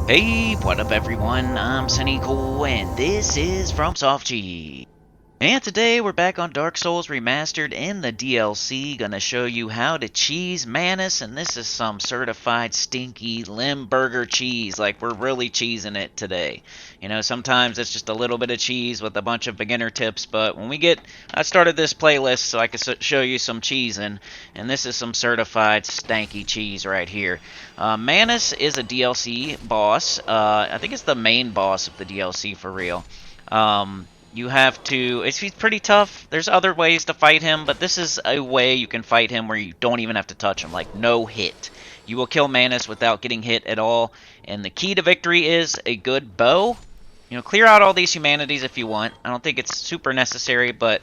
Hey, what up everyone? I'm Sinnycool and this is FROMSoft. And today we're back on Dark Souls Remastered in the DLC, gonna show you how to cheese Manus, and this is some certified stinky Limburger cheese, like we're really cheesing it today. You know, sometimes it's just a little bit of cheese with a bunch of beginner tips, but I started this playlist so I could show you some cheesing, and this is some certified stanky cheese right here. Manus is a DLC boss, I think it's the main boss of the DLC for real. You have to. He's pretty tough. There's other ways to fight him, but this is a way you can fight him where you don't even have to touch him, like no hit. You will kill Manus without getting hit at all, and the key to victory is a good bow. You know, clear out all these humanities if you want. I don't think it's super necessary, but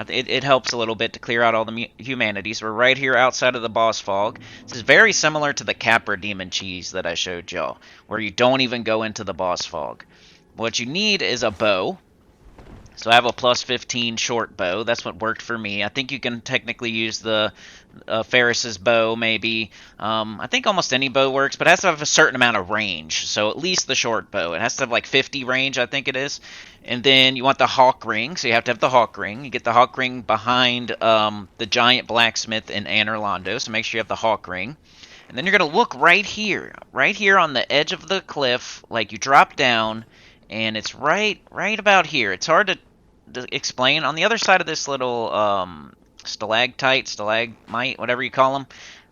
it helps a little bit to clear out all the humanities. We're right here outside of the boss fog. This is very similar to the Capra Demon cheese that I showed y'all, where you don't even go into the boss fog. What you need is a bow. So I have a plus 15 short bow. That's what worked for me. I think you can technically use the Ferris's bow, maybe. I think almost any bow works, but it has to have a certain amount of range. So at least the short bow. It has to have like 50 range, I think it is. And then you want the hawk ring, so you have to have the hawk ring. You get the hawk ring behind the giant blacksmith in Anor Londo, so make sure you have the hawk ring. And then you're going to look right here on the edge of the cliff, like you drop down, and it's right about here. It's hard to explain. On the other side of this little stalactite, stalagmite, whatever you call them,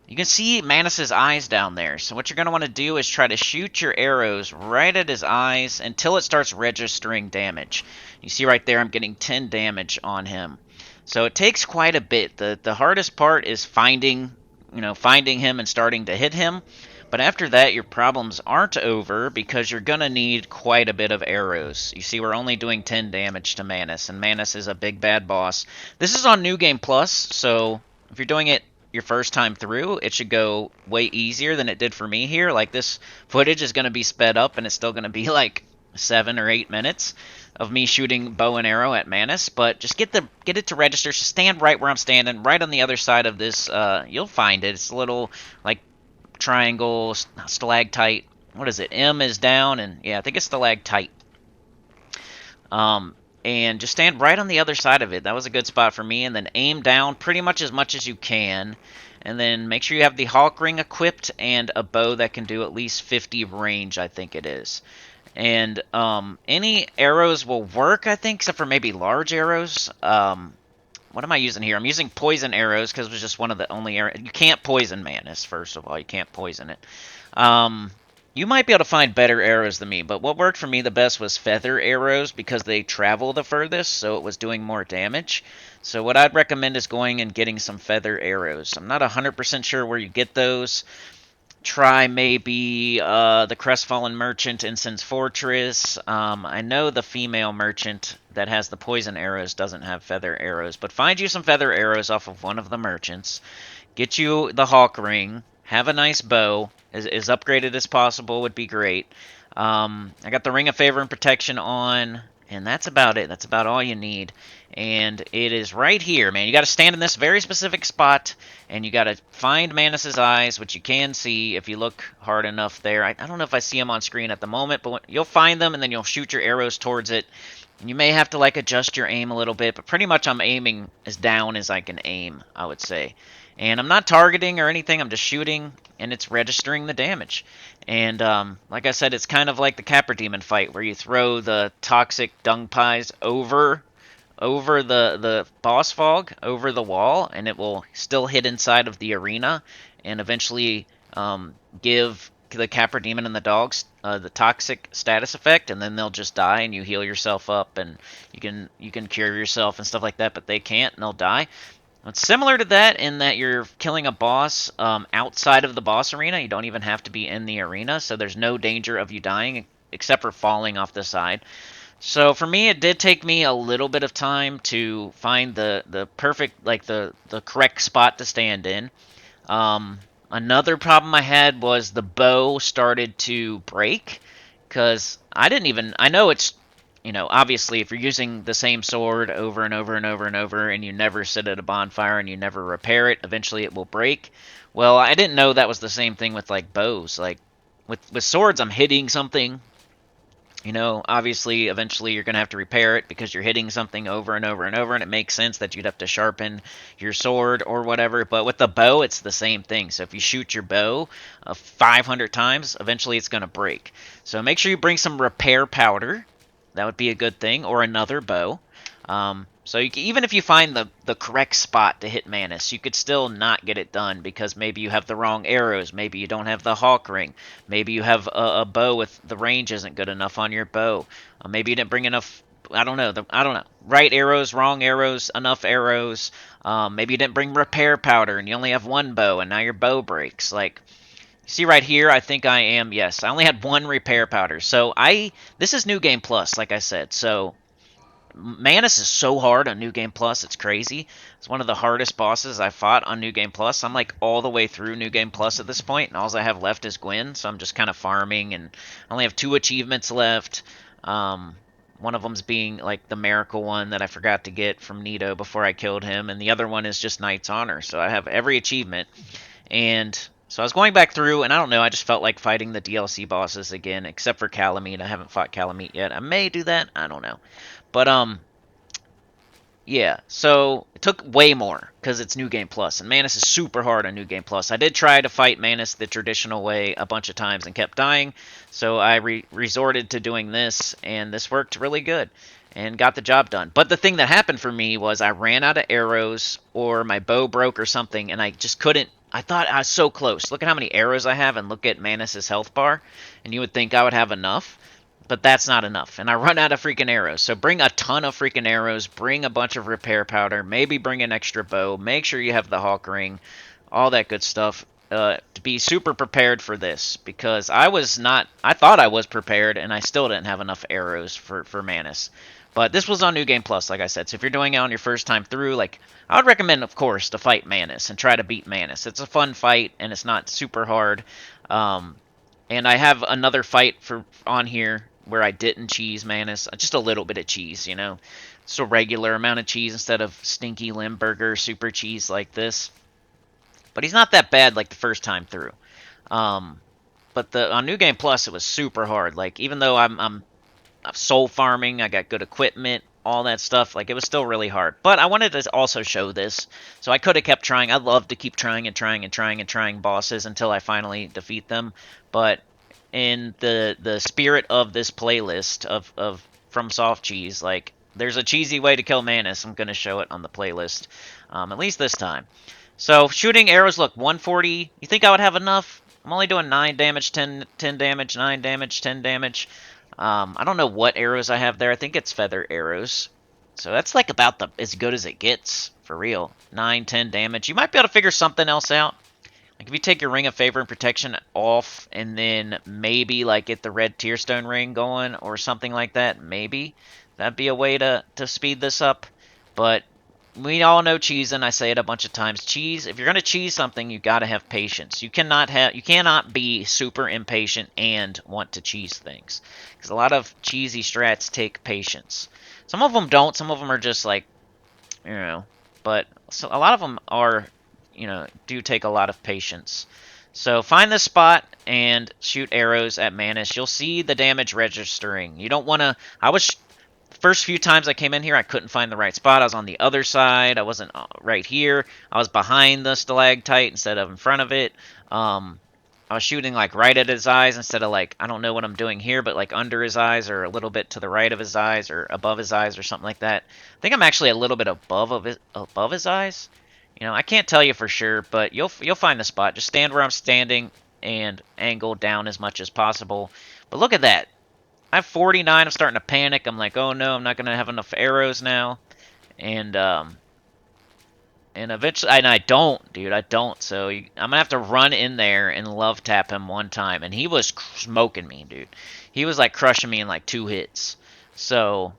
you can see Manus's eyes down there. So what you're going to want to do is try to shoot your arrows right at his eyes until it starts registering damage. You see right there, I'm getting 10 damage on him. So it takes quite a bit. The hardest part is finding him and starting to hit him. But after that, your problems aren't over because you're going to need quite a bit of arrows. You see, we're only doing 10 damage to Manus, and Manus is a big bad boss. This is on New Game Plus, so if you're doing it your first time through, it should go way easier than it did for me here. Like, this footage is going to be sped up, and it's still going to be like 7 or 8 minutes of me shooting bow and arrow at Manus, but just get it to register. Just stand right where I'm standing, right on the other side of this. You'll find it. It's a little like triangle, stalactite. What is it? M is down, and yeah, I think it's stalactite. And just stand right on the other side of it. That was a good spot for me. And then aim down pretty much as you can. And then make sure you have the hawk ring equipped and a bow that can do at least 50 range, I think it is. And any arrows will work, I think, except for maybe large arrows. What am I using here? I'm using poison arrows because it was just one of the only arrows. You can't poison Manus, first of all. You can't poison it. You might be able to find better arrows than me, but what worked for me the best was feather arrows because they travel the furthest, so it was doing more damage. So what I'd recommend is going and getting some feather arrows. I'm not 100% sure where you get those. Try maybe the Crestfallen Merchant in Sin's Fortress. I know the female merchant that has the poison arrows doesn't have feather arrows, but find you some feather arrows off of one of the merchants. Get you the hawk ring. Have a nice bow. As upgraded as possible would be great. I got the Ring of Favor and Protection on, and that's about it. That's about all you need. And it is right here, man. You got to stand in this very specific spot, and you got to find Manus's eyes, which you can see if you look hard enough there. I don't know if I see them on screen at the moment, but you'll find them, and then you'll shoot your arrows towards it. And you may have to, like, adjust your aim a little bit, but pretty much I'm aiming as down as I can aim, I would say. And I'm not targeting or anything. I'm just shooting, and it's registering the damage. And like I said, it's kind of like the Capra Demon fight, where you throw the toxic dung pies over the boss fog, over the wall, and it will still hit inside of the arena, and eventually give the Capra Demon and the dogs the toxic status effect, and then they'll just die, and you heal yourself up, and you can cure yourself and stuff like that, but they can't, and they'll die. It's similar to that in that you're killing a boss outside of the boss arena. You don't even have to be in the arena, so there's no danger of you dying except for falling off the side. So for me, it did take me a little bit of time to find the perfect, like the correct spot to stand in. Another problem I had was the bow started to break because I know it's, obviously if you're using the same sword over and over and over and over and you never sit at a bonfire and you never repair it, eventually it will break. Well, I didn't know that was the same thing with like bows. Like with swords, I'm hitting something. You know, obviously, eventually you're going to have to repair it because you're hitting something over and over and over, and it makes sense that you'd have to sharpen your sword or whatever. But with the bow, it's the same thing. So if you shoot your bow 500 times, eventually it's going to break. So make sure you bring some repair powder. That would be a good thing, or another bow. So even if you find the correct spot to hit Manus, you could still not get it done because maybe you have the wrong arrows, maybe you don't have the hawk ring, maybe you have a bow with the range isn't good enough on your bow, maybe you didn't bring enough. I don't know. I don't know. Right arrows, wrong arrows, enough arrows. Maybe you didn't bring repair powder and you only have one bow and now your bow breaks. Like, see right here, I think I am. Yes, I only had one repair powder. So this is New Game Plus, like I said. So Manus is so hard on New Game Plus, it's crazy. It's one of the hardest bosses I fought on New Game Plus. I'm like all the way through New Game Plus at this point, and all I have left is Gwen, so I'm just kind of farming, and I only have 2 achievements left. One of them's being like the miracle one that I forgot to get from Nito before I killed him, and the other one is just Knight's Honor. So I have every achievement, and so I was going back through, and I don't know, I just felt like fighting the DLC bosses again, except for Calamite. I haven't fought Calamite yet. I may do that, I don't know. But yeah, so it took way more because it's New Game Plus, and Manus is super hard on New Game Plus. I did try to fight Manus the traditional way a bunch of times and kept dying, so I resorted to doing this, and this worked really good and got the job done. But the thing that happened for me was I ran out of arrows or my bow broke or something, and I just couldn't. I thought I was so close. Look at how many arrows I have, and look at Manus's health bar, and you would think I would have enough. But that's not enough, and I run out of freaking arrows. So bring a ton of freaking arrows, bring a bunch of repair powder, maybe bring an extra bow, make sure you have the hawk ring, all that good stuff, to be super prepared for this, because I thought I was prepared, and I still didn't have enough arrows for Manus. But this was on New Game Plus, like I said, so if you're doing it on your first time through, like, I would recommend, of course, to fight Manus and try to beat Manus. It's a fun fight, and it's not super hard. And I have another fight on here where I didn't cheese Manus, just a little bit of cheese, you know, just a regular amount of cheese instead of stinky Limburger super cheese like this. But he's not that bad like the first time through. But on New Game Plus it was super hard. Like, even though I'm soul farming, I got good equipment, all that stuff, like, it was still really hard. But I wanted to also show this, so I could have kept trying. I love to keep trying and trying and trying and trying bosses until I finally defeat them. But in the spirit of this playlist of FROMSoft cheese, like, there's a cheesy way to kill Manus. I'm going to show it on the playlist, at least this time. So, shooting arrows, look, 140. You think I would have enough? I'm only doing 9 damage, 10 damage, 9 damage, 10 damage. I don't know what arrows I have there. I think it's feather arrows. So that's like about as good as it gets, for real. 9, 10 damage. You might be able to figure something else out. Like, if you take your Ring of Favor and Protection off, and then maybe, like, get the red Tearstone ring going, or something like that, maybe. That'd be a way to speed this up. But we all know cheese, and I say it a bunch of times. Cheese, if you're going to cheese something, you got to have patience. You cannot be super impatient and want to cheese things. Because a lot of cheesy strats take patience. Some of them don't. Some of them are just like, you know, but so a lot of them are, you know, do take a lot of patience. So find this spot and shoot arrows at Manus. You'll see the damage registering. You don't want to... First few times I came in here, I couldn't find the right spot. I was on the other side. I wasn't right here. I was behind the stalactite instead of in front of it. I was shooting, like, right at his eyes instead of, like, I don't know what I'm doing here, but, like, under his eyes or a little bit to the right of his eyes or above his eyes or something like that. I think I'm actually a little bit above his eyes. You know, I can't tell you for sure, but you'll find the spot. Just stand where I'm standing and angle down as much as possible. But look at that. I have 49. I'm starting to panic. I'm like, oh no, I'm not going to have enough arrows now. And eventually, and I don't, dude, I don't. So I'm going to have to run in there and love tap him one time. And he was smoking me, dude. He was like crushing me in like 2 hits. So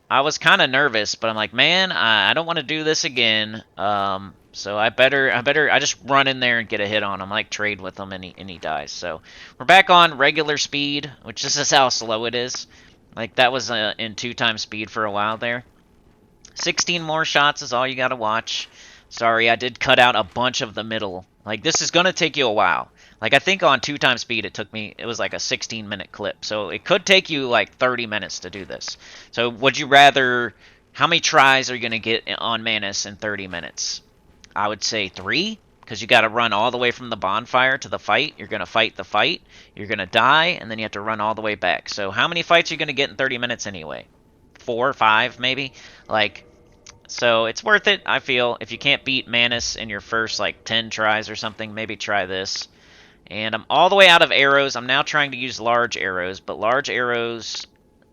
I was kind of nervous, but I'm like, man, I don't want to do this again. So I just run in there and get a hit on him, like trade with him, and he dies. So we're back on regular speed, which this is how slow it is. Like, that was in 2 times speed for a while there. 16 more shots is all you gotta watch. Sorry, I did cut out a bunch of the middle. Like, this is gonna take you a while. Like, I think on 2 times speed, it was like a 16-minute clip. So it could take you like 30 minutes to do this. So would you rather, how many tries are you going to get on Manus in 30 minutes? I would say 3, because you got to run all the way from the bonfire to the fight. You're going to fight the fight. You're going to die, and then you have to run all the way back. So how many fights are you going to get in 30 minutes anyway? 4, 5, maybe? Like, so it's worth it, I feel. If you can't beat Manus in your first, like, 10 tries or something, maybe try this. And I'm all the way out of arrows. I'm now trying to use large arrows, but large arrows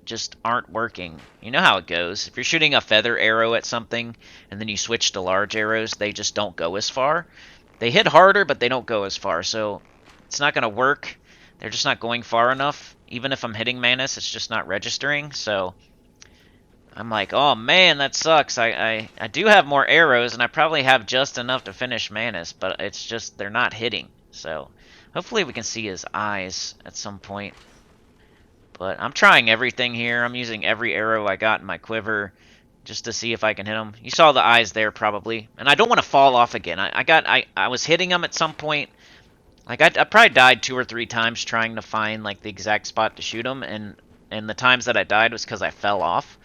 just aren't working. You know how it goes. If you're shooting a feather arrow at something, and then you switch to large arrows, they just don't go as far. They hit harder, but they don't go as far, so it's not going to work. They're just not going far enough. Even if I'm hitting Manus, it's just not registering, so I'm like, oh man, that sucks. I do have more arrows, and I probably have just enough to finish Manus, but it's just, they're not hitting, so hopefully we can see his eyes at some point. But I'm trying everything here. I'm using every arrow I got in my quiver just to see if I can hit him. You saw the eyes there probably. And I don't want to fall off again. I was hitting him at some point. Like I probably died 2 or 3 times trying to find like the exact spot to shoot him, and the times that I died was because I fell off.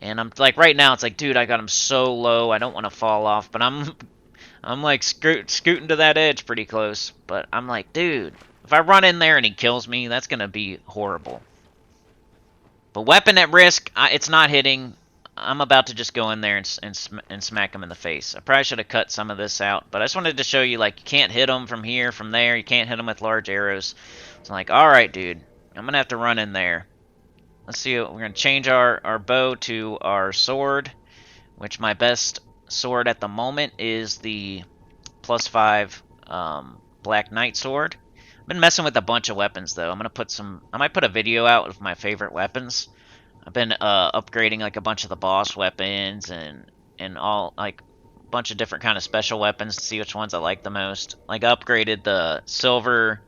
And I'm like, right now it's like, dude, I got him so low. I don't want to fall off, but I'm like scooting to that edge pretty close. But I'm like, dude, if I run in there and he kills me, that's going to be horrible. But weapon at risk, it's not hitting. I'm about to just go in there and smack him in the face. I probably should have cut some of this out. But I just wanted to show you, like, you can't hit him from here, from there. You can't hit him with large arrows. So I'm like, alright, dude. I'm going to have to run in there. Let's see. We're going to change our bow to our sword, which my best sword at the moment is the +5 Black Knight sword. I've been messing with a bunch of weapons though. I might put a video out of my favorite weapons. I've been upgrading like a bunch of the boss weapons and all, like a bunch of different kind of special weapons to see which ones I like the most. Like I upgraded the Silver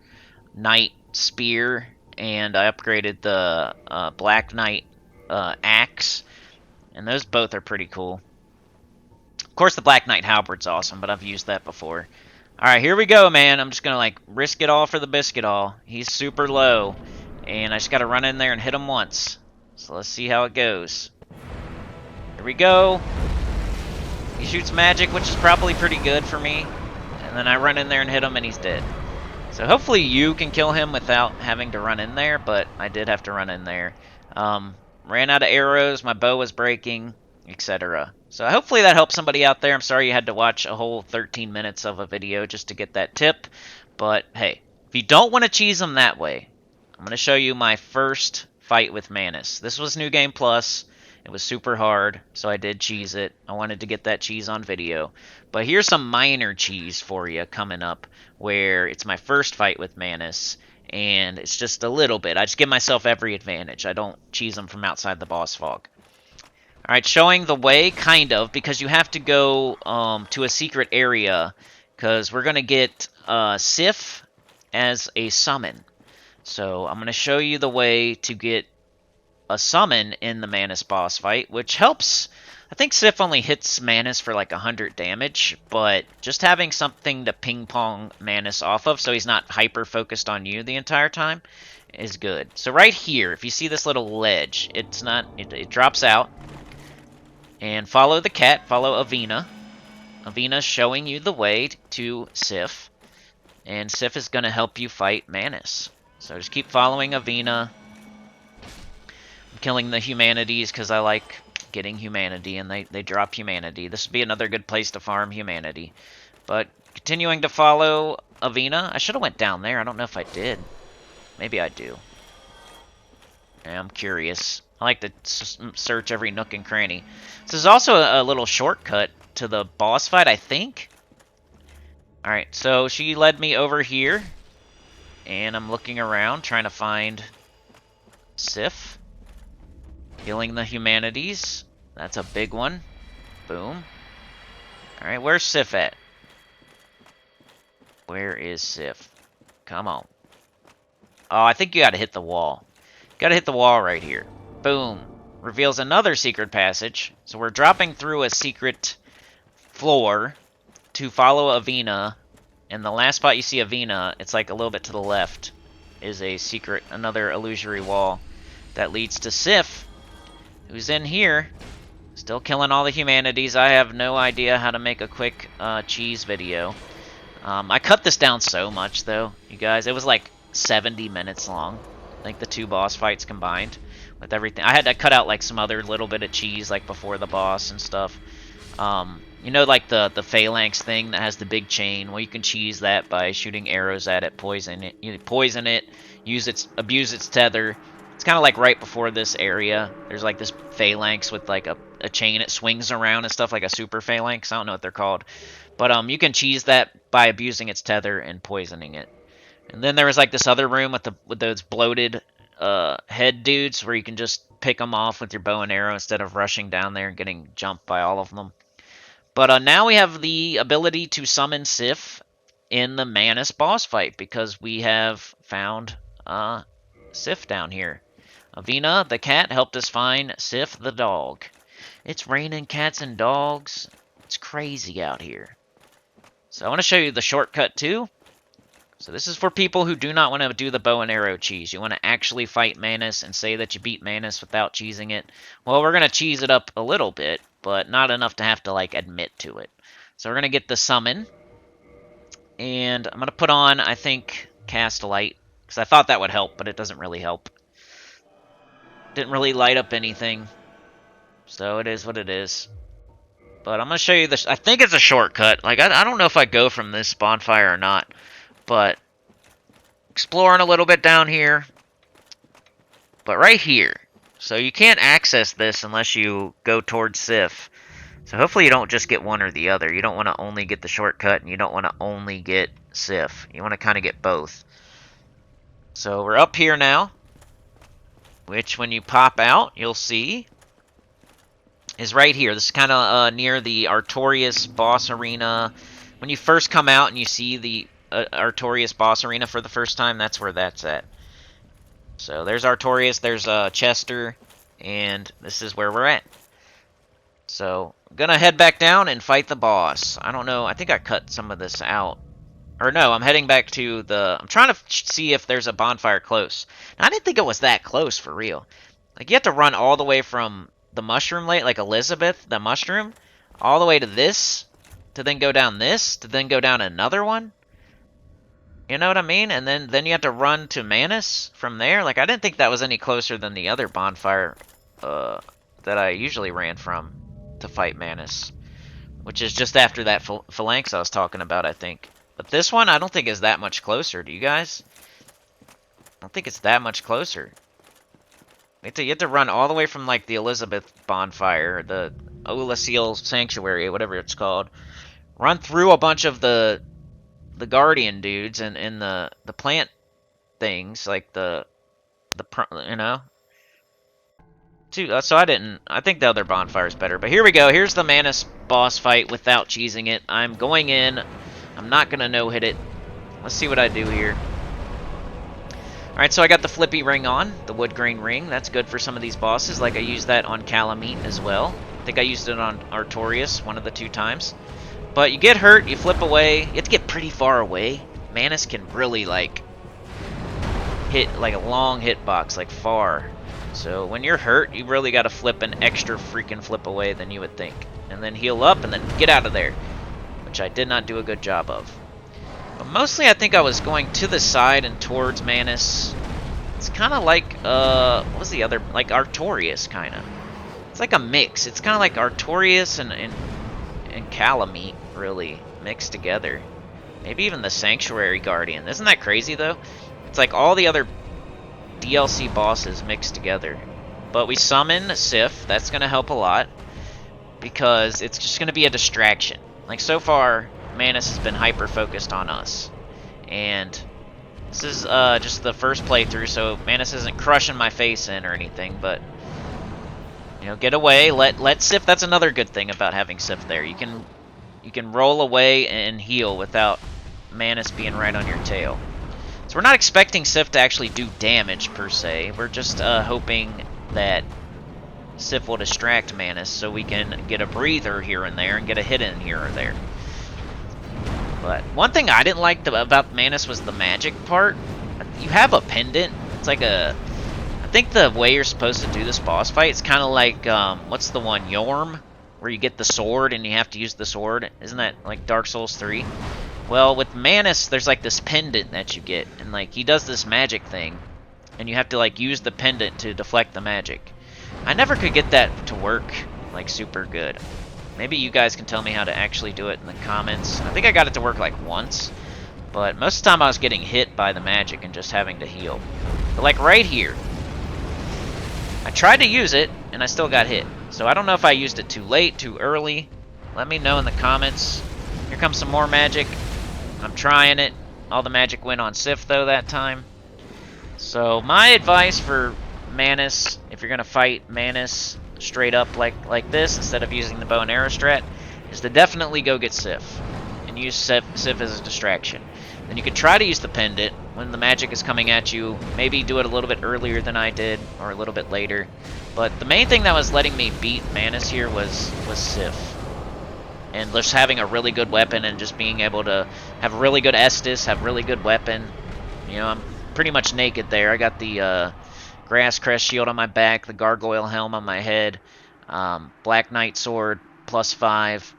Knight spear, and I upgraded the Black Knight axe, and those both are pretty cool. Of course, the Black Knight halberd's awesome, but I've used that before. Alright, here we go, man. I'm just gonna, like, risk it all for the biscuit all. He's super low, and I just gotta run in there and hit him once. So let's see how it goes. Here we go. He shoots magic, which is probably pretty good for me. And then I run in there and hit him, and he's dead. So hopefully you can kill him without having to run in there, but I did have to run in there. Ran out of arrows, my bow was breaking, etc. So hopefully that helps somebody out there. I'm sorry you had to watch a whole 13 minutes of a video just to get that tip. But hey, if you don't want to cheese them that way, I'm going to show you my first fight with Manus. This was New Game Plus. It was super hard, so I did cheese it. I wanted to get that cheese on video. But here's some minor cheese for you coming up, where it's my first fight with Manus, and it's just a little bit. I just give myself every advantage. I don't cheese them from outside the boss fog. Alright, showing the way, kind of, because you have to go to a secret area, because we're going to get Sif as a summon. So I'm going to show you the way to get a summon in the Manus boss fight, which helps. I think Sif only hits Manus for like 100 damage, but just having something to ping-pong Manus off of so he's not hyper-focused on you the entire time is good. So right here, if you see this little ledge, it drops out. And follow the cat, follow Avina. Avina's showing you the way to Sif. And Sif is going to help you fight Manus. So just keep following Avina. I'm killing the humanities because I like getting humanity, and they drop humanity. This would be another good place to farm humanity. But continuing to follow Avina. I should have went down there. I don't know if I did. Maybe I do. Yeah, I'm curious. I like to search every nook and cranny. This is also a little shortcut to the boss fight, I think. Alright, so she led me over here. And I'm looking around, trying to find Sif. Healing the humanities. That's a big one. Boom. Alright, where's Sif at? Where is Sif? Come on. Oh, I think you gotta hit the wall. Gotta hit the wall right here. Boom. Reveals another secret passage. So we're dropping through a secret floor to follow Avina And the last spot you see Avina, it's like a little bit to the left, is a secret, another illusory wall that leads to Sif, who's in here, still killing all the humanities. I have no idea how to make a quick cheese video. I cut this down so much, though, you guys. It was like 70 minutes long, like the 2 boss fights combined with everything. I had to cut out like some other little bit of cheese, like before the boss and stuff. You know, like the phalanx thing that has the big chain. Well, you can cheese that by shooting arrows at it, poison it, abuse its tether. It's kind of like right before this area. There's like this phalanx with like a chain it swings around and stuff, like a super phalanx. I don't know what they're called, but you can cheese that by abusing its tether and poisoning it. And then there was like this other room with those bloated head dudes where you can just pick them off with your bow and arrow instead of rushing down there and getting jumped by all of them. But now we have the ability to summon Sif in the Manus boss fight because we have found Sif down here. Avina, the cat, helped us find Sif, the dog. It's raining cats and dogs. It's crazy out here. So I want to show you the shortcut too. So this is for people who do not want to do the bow and arrow cheese. You want to actually fight Manus and say that you beat Manus without cheesing it. Well, we're going to cheese it up a little bit, but not enough to have to, like, admit to it. So we're going to get the summon. And I'm going to put on, I think, Cast Light. Because I thought that would help, but it doesn't really help. Didn't really light up anything. So it is what it is. But I'm going to show you this. I think it's a shortcut. Like, I don't know if I go from this bonfire or not. But exploring a little bit down here. But right here. So you can't access this unless you go towards Sif. So hopefully you don't just get one or the other. You don't want to only get the shortcut, and you don't want to only get Sif. You want to kind of get both. So we're up here now. Which when you pop out, you'll see is right here. This is kind of near the Artorias boss arena. When you first come out and you see the Artorias boss arena for the first time, that's where that's at. So there's Artorias, there's Chester, and this is where we're at. So I'm gonna head back down and fight the boss. I don't know, I think I cut some of this out. Or no, I'm heading back to the... I'm trying to see if there's a bonfire close. Now, I didn't think it was that close, for real. Like, you have to run all the way from the mushroom lake, like Elizabeth, the mushroom, all the way to this, to then go down this, to then go down another one. You know what I mean? And then you have to run to Manus from there. Like, I didn't think that was any closer than the other bonfire that I usually ran from to fight Manus. Which is just after that phalanx I was talking about, I think. But this one, I don't think is that much closer. Do you guys? I don't think it's that much closer. You have to run all the way from, like, the Elizabeth bonfire, the Olasil Sanctuary, whatever it's called. Run through a bunch of the Guardian dudes and the plant things, like you know. So I think the other bonfire is better. But here we go. Here's the Manus boss fight without cheesing it. I'm going in. I'm not going to no-hit it. Let's see what I do here. Alright, so I got the flippy ring on, the wood grain ring. That's good for some of these bosses. Like, I used that on Calamite as well. I think I used it on Artorias one of the 2 times. But you get hurt, you flip away. You have to get pretty far away. Manus can really, like, hit, like, a long hitbox, like, far. So when you're hurt, you really got to flip an extra freaking flip away than you would think. And then heal up, and then get out of there. Which I did not do a good job of. But mostly I think I was going to the side and towards Manus. It's kind of like, what was the other, like Artorias, kind of. It's like a mix. It's kind of like Artorias and Calamite, really, mixed together. Maybe even the Sanctuary Guardian. Isn't that crazy, though? It's like all the other DLC bosses mixed together. But we summon Sif. That's going to help a lot. Because it's just going to be a distraction. Like, so far, Manus has been hyper-focused on us. And this is just the first playthrough, so Manus isn't crushing my face in or anything, but... You know, get away, let Sif... That's another good thing about having Sif there. You can roll away and heal without Manus being right on your tail. So we're not expecting Sif to actually do damage, per se. We're just hoping that Sif will distract Manus so we can get a breather here and there and get a hit in here or there. But one thing I didn't like about Manus was the magic part. You have a pendant. It's like a... I think the way you're supposed to do this boss fight is kind of like, what's the one, Yorm? Where you get the sword and you have to use the sword. Isn't that like Dark Souls 3? Well, with Manus, there's like this pendant that you get. And like, he does this magic thing. And you have to like use the pendant to deflect the magic. I never could get that to work like super good. Maybe you guys can tell me how to actually do it in the comments. I think I got it to work like once. But most of the time I was getting hit by the magic and just having to heal. But like right here, I tried to use it, and I still got hit. So I don't know if I used it too late, too early. Let me know in the comments. Here comes some more magic. I'm trying it. All the magic went on Sif, though, that time. So my advice for Manus, if you're going to fight Manus straight up like this, instead of using the bow and arrow strat, is to definitely go get Sif. And use Sif as a distraction. Then you can try to use the pendant when the magic is coming at you. Maybe do it a little bit earlier than I did, or a little bit later. But the main thing that was letting me beat Manus here was Sif. And just having a really good weapon and just being able to have really good Estus, have really good weapon. You know, I'm pretty much naked there. I got the Grass Crest shield on my back, the Gargoyle helm on my head, Black Knight sword, +5.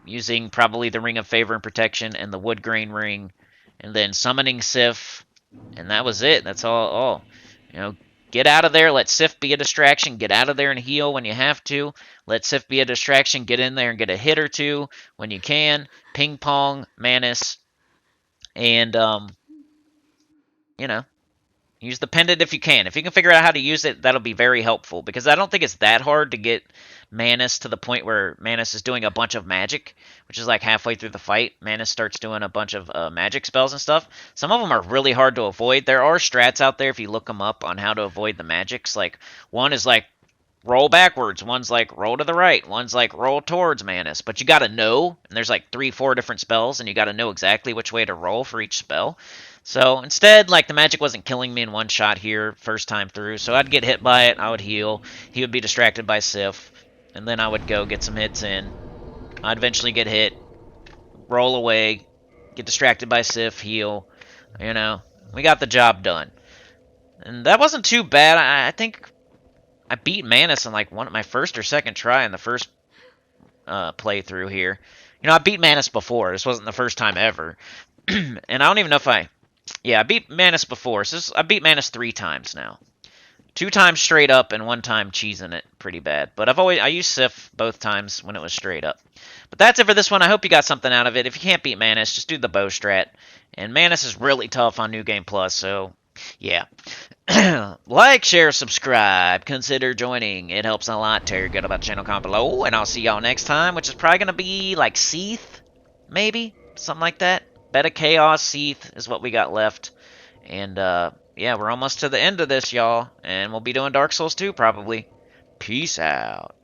Using probably the Ring of Favor and Protection and the Wood Grain Ring, and then summoning Sif, and that was it. That's all. You know, get out of there, let Sif be a distraction, get out of there and heal when you have to, let Sif be a distraction, get in there and get a hit or two when you can, ping pong, Manus, and, you know, use the pendant if you can. If you can figure out how to use it, that'll be very helpful, because I don't think it's that hard to get Manus to the point where Manus is doing a bunch of magic, which is like halfway through the fight. Manus starts doing a bunch of magic spells and stuff. Some of them are really hard to avoid. There are strats out there if you look them up on how to avoid the magics. Like, one is like roll backwards, one's like roll to the right, one's like roll towards Manus. But you gotta know, and there's like 3-4 different spells, and you gotta know exactly which way to roll for each spell. So instead, like, the magic wasn't killing me in one shot here first time through, so I'd get hit by it, I would heal, he would be distracted by Sif, and then I would go get some hits in. I'd eventually get hit, roll away, get distracted by Sif, heal. You know, we got the job done. And that wasn't too bad. I think I beat Manus in like my first or second try in the first playthrough here. You know, I beat Manus before. This wasn't the first time ever. And I don't even know if I beat Manus before. So I beat Manus 3 times now. 2 times straight up and 1 time cheesing it pretty bad. But I used Sif both times when it was straight up. But that's it for this one. I hope you got something out of it. If you can't beat Manus, just do the bow strat. And Manus is really tough on New Game Plus, so yeah. Like, share, subscribe. Consider joining. It helps a lot. Tell your good about the channel, comment below. And I'll see y'all next time, which is probably going to be like Seath, maybe? Something like that. Beta Chaos Seath is what we got left. And, yeah, we're almost to the end of this, y'all. And we'll be doing Dark Souls 2, probably. Peace out.